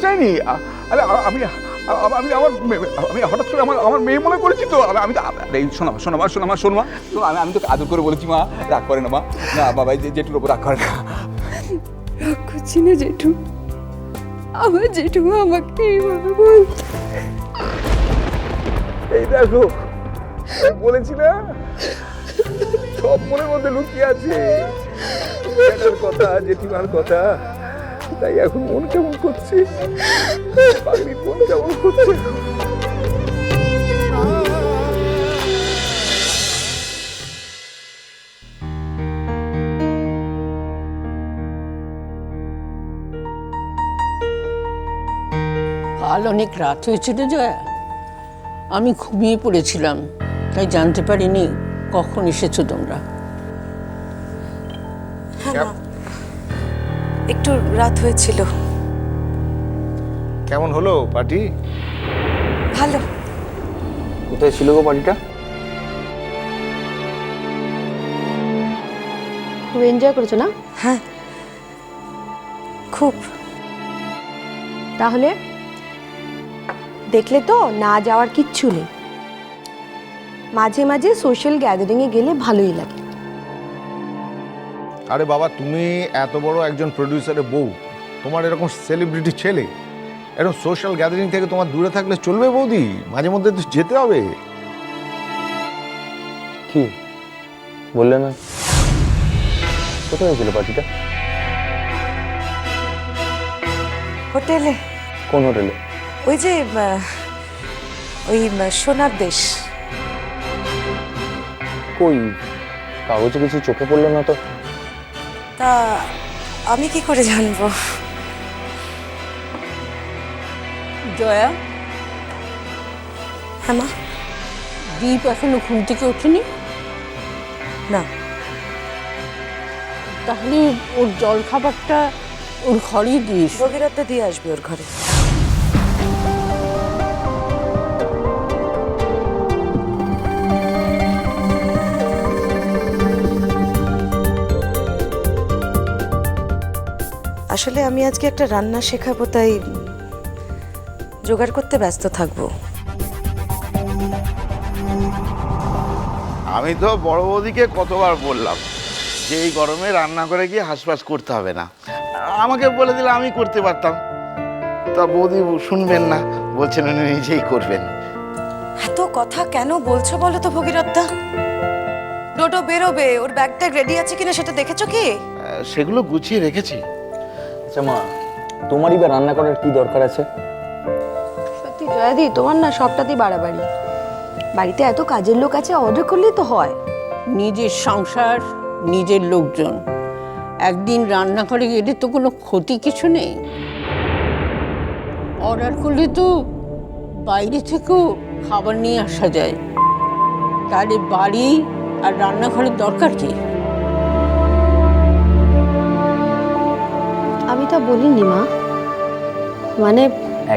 যায়নি। আরে আমি আমি আমার আমি হঠাৎ করে আমার মেয়ে মনে করেছি তো। আমি তো এই শোনা আমি তোকে আদর করে বলেছি মা, রাগ করে না মা। না বাবা, জেঠুর ওপর রাগ করে না। রাগ করছি না জেঠু, আমার জেঠু আমাকে এইভাবে বল। এই দেখো, বলেছি না সব মনের মধ্যে লুকিয়ে আছে জেঠার কথা, জেঠিমার কথা। তাই এখন মন কেমন করছে, পাগলির মন কেমন করছে। কাল অনেক রাত হয়েছিল জয়া, আমি ঘুমিয়ে পড়েছিলাম, তাই জানতে পারিনি কখন এসেছো তোমরা। একটু রাত হয়েছিল। কেমন হলো পার্টি? ভালো। কোথায় ছিল গো পার্টিটা? খুব এনজয় করেছো না? হ্যাঁ, খুব। তাহলে দেখলে তো, না যাওয়ার কিচ্ছু নেই। মাঝে মাঝে সোশ্যাল গ্যাদারিংয়ে গেলে ভালোই লাগে। আরে বাবা, তুমি এত বড় একজন প্রডিউসারের বউ, তোমার এরকম সেলিব্রিটি ছেলে, এরকম সোশ্যাল গ্যাদারিং থেকে তোমার দূরে থাকলে চলবে বৌদি? মাঝে মধ্যে তো যেতে হবে। কি বললে না? কোথায় হয়েছিল পার্টিটা? হোটেলে। কোন হোটেলে? ওই যে ওই সোনার দেশ। কই কাগজে কিছু চোখে পড়লো না তো। তা আমি কি করে জানবো? জয়া, হ্যাঁ মা। দীপ এখনো ঘুম থেকে ওঠেনি? না। তাহলে ওর জল খাবারটা ওর ঘরেই দিস। ভগীরথটা দিয়ে আসবে ওর ঘরে। আসলে আমি আজকে একটা রান্না শেখাবো, তাই জোগাড় করতে ব্যস্ত থাকবো। আমি তো বড় বৌদিকে কতবার বললাম যে এই গরমে রান্না করে গিয়ে হাঁসফাঁস করতে হবে না, আমাকে বলে দিলে আমি করতে পারতাম। তা বৌদি শুনবেন না, বলছেন উনি নিজেই করবেন। এত কথা কেন বলছো বলো তো ভগীরথদা? ডোডো বেরোবে, ওর ব্যাগটা রেডি আছে কিনা সেটা দেখেছো কি? সেগুলো গুছিয়ে রেখেছি। আচ্ছা মা, তোমারই বা রান্না করার কি দরকার আছে? সত্যি জয়াদি, তোমার না সবটাতেই বাড়াবাড়ি। বাড়িতে এত কাজের লোক আছে, অর্ডার করলেই তো হয়। নিজের সংসার, নিজের লোকজন, একদিন রান্না করে গেলে তো কোনো ক্ষতি কিছু নেই। অর্ডার করলে তো বাইরে থেকেও খাবার নিয়ে আসা যায়। তাহলে বাড়ি আর রান্নাঘরের দরকার কি? আমি তা বলিনি মা, মানে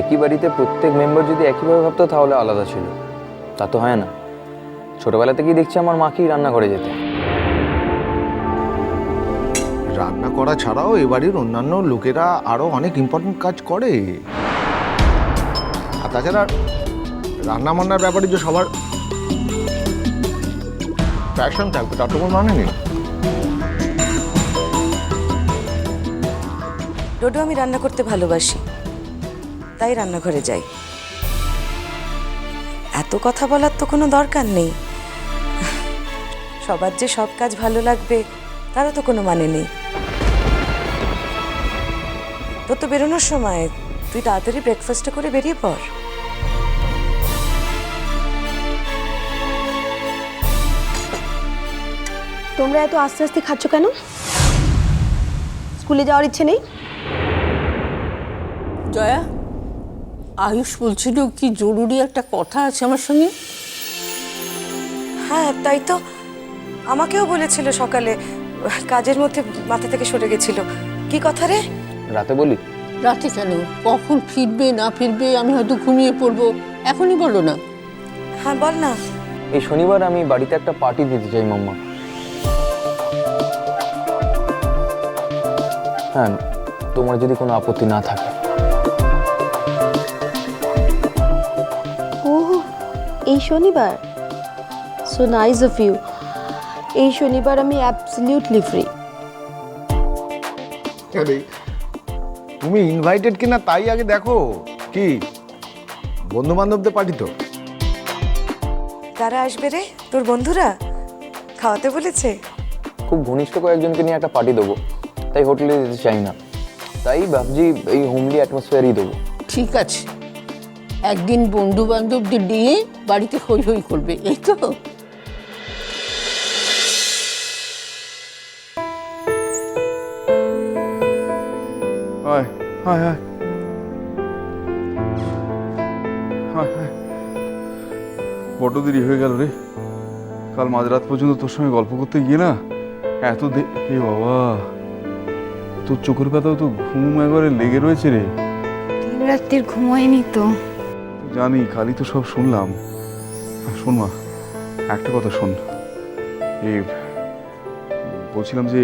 একই বাড়িতে প্রত্যেক মেম্বার যদি একইভাবে ভাবতো তাহলে আলাদা ছিল, তা তো হয় না। ছোটবেলা থেকেই দেখছি আমার মাকেই রান্না করে যেতে। রান্না করা ছাড়াও এ বাড়ির অন্যান্য লোকেরা আরো অনেক ইম্পর্টেন্ট কাজ করে। আর তাছাড়া রান্না বান্নার ব্যাপারে যে সবার প্যাশন থাকবে তার তো কোনো মানে নেই। ডোডো, আমি রান্না করতে ভালোবাসি, তাই রান্নাঘরে যাই। এত কথা বলার তো কোনো দরকার নেই। সবার যে সব কাজ ভালো লাগবে তারও তো কোনো মানে নেই। তোর তো বেরোনোর সময়, তুই তাড়াতাড়ি ব্রেকফাস্টটা করে বেরিয়ে পড়। তোমরা এত আস্তে আস্তে খাচ্ছ কেন? স্কুলে যাওয়ার ইচ্ছে নেই? জয়া, আয়ুষ বলছিল কি জরুরি একটা কথা আছে আমার সঙ্গে। হ্যাঁ, তাই তো আমাকেও বলেছিল সকালে, কাজের মধ্যে মাথা থেকে সরে গেছিল। কি কথা রে? রাতে বলি? রাতে কেন? কখন ফিরবে না ফিরবে আমি হয়তো ঘুমিয়ে পড়বো, এখনই বলো না। হ্যাঁ বল না। এই শনিবার আমি বাড়িতে একটা পার্টি দিতে চাই মাম্মা। হ্যাঁ, তোমার যদি কোনো আপত্তি না থাকে। এই শনিবার? So nice of you. এই শনিবার আমি অ্যাবসলিউটলি ফ্রি। আরে তুমি ইনভাইটেড কিনা তাই আগে দেখো। কি বন্ধু বান্ধবদের পার্টি তো? কারা আসবে রে? তোর বন্ধুরা খাওয়াতে বলেছে? খুব ঘনিষ্ঠ কয়েকজনকে নিয়ে একটা পার্টি দেবো, তাই হোটেলে যেতে চাই না। তাই ভাবছি এই হোমলি অ্যাটমসফিয়ারই দেবো। ঠিক আছে, একদিন বন্ধু বান্ধবদের নিয়ে বাড়িতে হই হই করবে, এই তো। হায় হায় হায় হায় হায়, বড্ড দেরি হয়ে গেল রে। কাল মাঝরাত পর্যন্ত তোর সঙ্গে গল্প করতে গিয়ে না এত এ বাবা, তোর চোখের পাতাও তো ঘুম একবারে লেগে রয়েছে রে। রাত্রির ঘুমোয়নি তো। জানি, খালি তো সব শুনলাম। শোন মা, একটা কথা শোন, এই বলছিলাম যে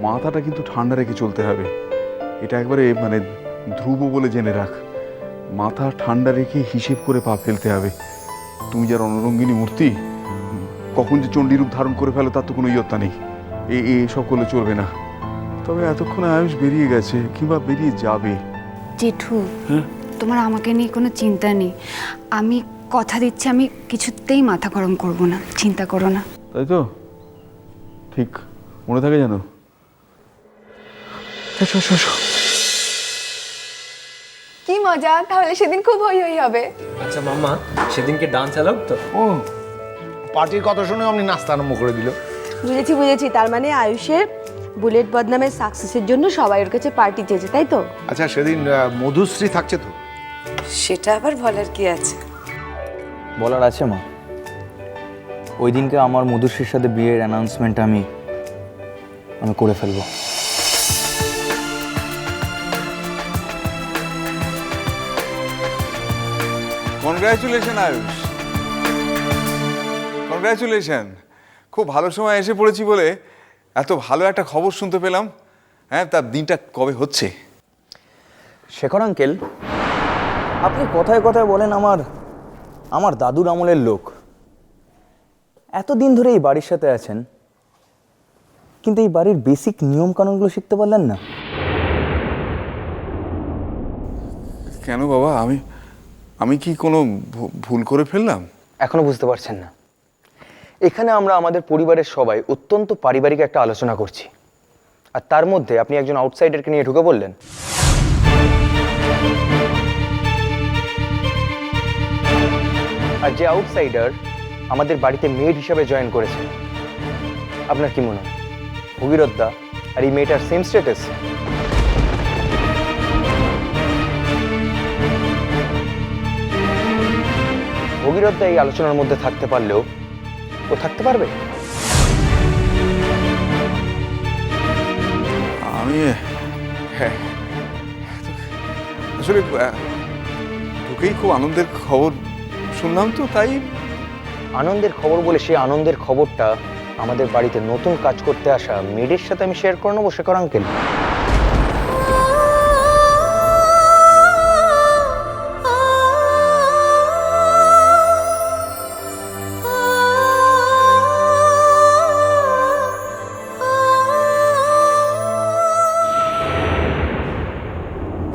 মাথাটা কিন্তু ঠান্ডা রেখে চলতে হবে। এটা একবারে মানে ধ্রুব বলে জেনে রাখ। মাথা ঠান্ডা রেখে হিসেব করে পা ফেলতে হবে। তুমি যার অনরঙ্গিনী মূর্তি, কখন যে চণ্ডীরূপ ধারণ করে ফেলো তার তো কোনো ইয়ত্তা নেই। সব করলে চলবে না। তবে এতক্ষণে আয়ুষ বেরিয়ে গেছে কিংবা বেরিয়ে যাবে। জেঠু, তোমার আমাকে নিয়ে কোনো চিন্তা নেই। আমি কথা দিচ্ছি, আমি কিছুতেই মাথা গরম করব না, চিন্তা করো না। তাই তো? ঠিক মনে থাকে জানো? এসো এসো এসো। কি মজা, তাহলে সেদিন খুব হই হই হবে। আচ্ছা মাম্মা, সেদিনকে ডান্স অ্যালাউড তো? ও পার্টির কথা শুনে আপনি নাস্তা আরম্ভ করে দিল। বুঝেছি বুঝেছি, তার মানে আয়ুষের বুলেট বদনামের সাকসেসের জন্য সবাই ওর কাছে পার্টি চেয়েছে, তাই তো? আচ্ছা সেদিন মধুশ্রী থাকছে তো? সেটা আবার বলার কি আছে? বলার আছে মা। ওই দিনকে আমার মধুশ্রীর সাথে বিয়ের অ্যানাউন্সমেন্ট আমি করে ফেলবো। Congratulation Ayush, congratulation. খুব ভালো সময় এসে পড়েছি বলে এত ভালো একটা খবর শুনতে পেলাম। হ্যাঁ, তার দিনটা কবে হচ্ছে? শেখর আঙ্কেল, আপনি কথায় কথায় বলেন আমার দাদুর আমলের লোক। এতদিন ধরে এই বাড়ির সাথে আছেন, কিন্তু এই বাড়ির বেসিক নিয়ম কানুনগুলো শিখতে পারলেন না। কেন বাবা, আমি কি কোনো ভুল করে ফেললাম? এখনো বুঝতে পারছেন না? এখানে আমরা আমাদের পরিবারের সবাই অত্যন্ত পারিবারিক একটা আলোচনা করছি, আর তার মধ্যে আপনি একজন আউটসাইডারকে নিয়ে ঢুকে বললেন। আর যে আউটসাইডার আমাদের বাড়িতে মেড হিসাবে জয়েন করেছে, আপনার কি মনে হয় ভগীরথ দা আর এই মেয়েটার সেম স্ট্যাটাস? ভগীরথ দা এই আলোচনার মধ্যে থাকতে পারলেও ও থাকতে পারবে? আমি আসলে ঢুকেই খুব আনন্দের খবর শুনলাম, তো তাই। আনন্দের খবর বলে সেই আনন্দের খবরটা আমাদের বাড়িতে নতুন কাজ করতে আসা মেয়েদের সাথে আমি শেয়ার করে নেবো, শেখর আঙ্কেল।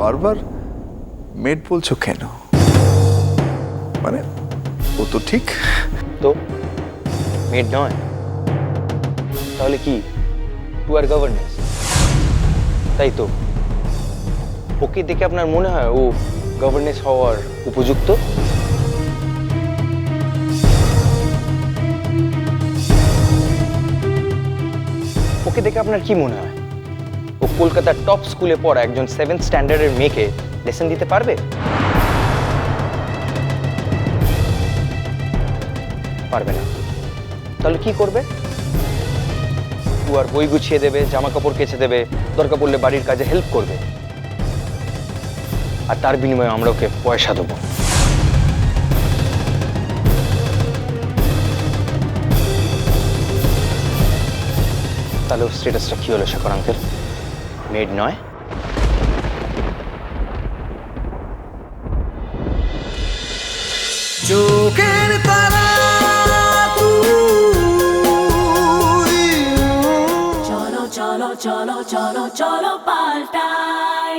বারবার মেড বলছো কেন? মানে ও তো ঠিক। তো মেড নয় তাহলে কি? পুয়ার গভর্নেন্স, তাই তো? ওকে দেখে আপনার মনে হয় ও গভর্নেন্স হওয়ার উপযুক্ত? ওকে দেখে আপনার কি মনে হয় ও কলকাতার টপ স্কুলে পড়া একজন 7th স্ট্যান্ডার্ডের মেয়েকে লেসন দিতে পারবে? পারবে না। তাহলে কি করবে? ও আর বই গুছিয়ে দেবে, জামা কাপড় কেচে দেবে, দরকার পড়লে বাড়ির কাজে হেল্প করবে, আর তার বিনিময়ে আমরা ওকে পয়সা দেবো। তাহলে ওর স্ট্যাটাসটা কি হলো শেখর আঙ্কেল? মেড নয়? চোখের চলো চলো চলো পাল্টাই